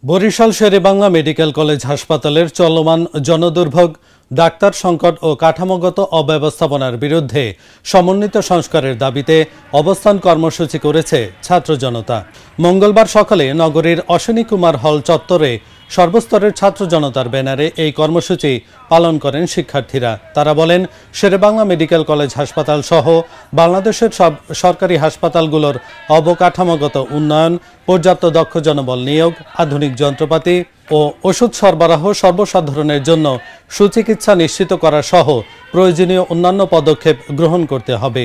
Barishal Sherebangla medical college হাসপাতালের চলমান জনদুর্ভোগ, doctor সংকট ও কাঠামোগত অব্যবস্থাপনার বিরুদ্ধে সমন্বিত সংস্কারের দাবিতে অবস্থান কর্মসূচি করেছে ছাত্র জনতা। মঙ্গলবার সকালে নগরীর অশ্বিনী কুমার হল চত্বরে সর্বস্তরের ছাত্র জনতার ব্যানারে এই কর্মসূচি পালন করেন শিক্ষার্থীরা। তারা বলেন, শেরেবাংলা মেডিকেল কলেজ হাসপাতাল সহ বাংলাদেশের সব সরকারি হাসপাতালগুলোর অবকাঠামোগত উন্নয়ন, পর্যাপ্ত দক্ষ জনবল নিয়োগ, আধুনিক যন্ত্রপাতি ও ওষুধ সরবরাহ সর্বসাধারণের জন্য সুচিকিৎসা নিশ্চিত করা সহ প্রয়োজনীয় অন্যান্য পদক্ষেপ গ্রহণ করতে হবে।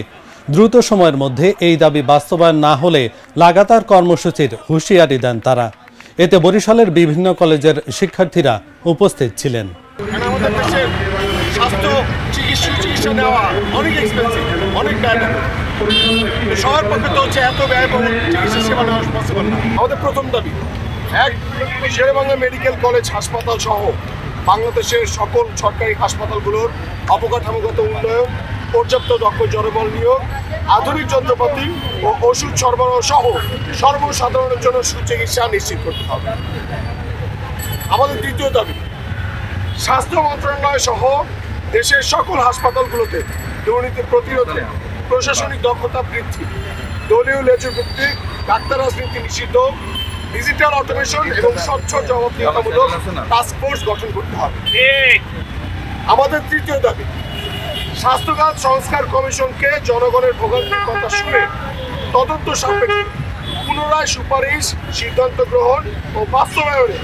দ্রুত সময়ের মধ্যে এই দাবি বাস্তবায়ন না হলে লাগাতার কর্মসূচির হুঁশিয়ারি দেন তারা। এতে বরিশালের বিভিন্ন কলেজের শিক্ষার্থীরা উপস্থিত ছিলেন। আমাদের দেশের স্বাস্থ্য চিকিৎসা নেওয়া অনেক এক্সপেন্সিভ, অনেক ব্যয়বহুল। সবার পক্ষে তো হচ্ছে এত ব্যয়বহুল চিকিৎসা সেবা নেওয়া পসিবল না। আমাদের প্রথম দাবি, শেরেবাংলা মেডিকেল কলেজ হাসপাতাল সহ বাংলাদেশের সকল সরকারি হাসপাতালগুলোর অবকাঠামোগত উন্নয়ন, পর্যাপ্ত দক্ষ জনবল নিয়োগ, আধুনিক যন্ত্রপাতি ও ওষুধ সরবরাহ সহ সর্বসাধারণের জন্য সুচিকিৎসা নিশ্চিত করতে হবে। আমাদের দ্বিতীয় দাবি, স্বাস্থ্য মন্ত্রণালয় সহ দেশের সকল হাসপাতালগুলোতে দুর্নীতি প্রতিরোধে প্রশাসনিক দক্ষতা বৃদ্ধি, দলীয় লেজুর ভিত্তিক ডাক্তার রাজনীতি নিষিদ্ধ, ডিজিটাল অটোমেশন এবং স্বচ্ছ জবাবদিহিতামূলক টাস্ক ফোর্স গঠন করতে হবে। আমাদের তৃতীয় দাবি, স্বাস্থ্যখাত সংস্কার কমিশনকে জনগণের ভোগান্তির কথা শুনে তদন্ত সাপেক্ষে পুনরায় সুপারিশ, সিদ্ধান্ত গ্রহণ ও বাস্তবায়নে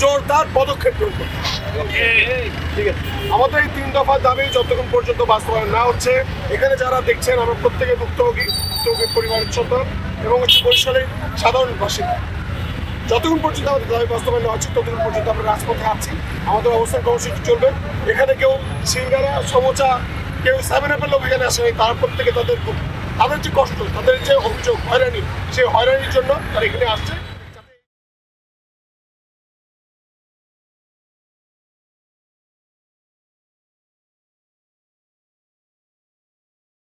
জোরদার পদক্ষেপ গ্রহণ করতে হবে। আমাদের এই 3 দফা দাবি যতক্ষণ পর্যন্ত বাস্তবায়ন না হচ্ছে, এখানে যারা দেখছেন আমরা প্রত্যেকে ভুক্তভোগীর পরিবারের সন্তান এবং বরিশালের সাধারণ বাসিন্দা, যতক্ষণ পর্যন্ত আমাদের দাবি বাস্তবায়ন না হচ্ছে ততক্ষণ পর্যন্ত আমরা রাজপথে আছি। আমাদের অবস্থান কর্মসূচি চলবে। এখানে কেউ সিঙ্গারা, সমোচা, কেউ 7-Up লোক এখানে আসে, তার প্রত্যেকে তাদের যে কষ্ট, তাদের যে অভিযোগ, হয়রানি, সেই হয়রানির জন্য তারা এখানে আসছে।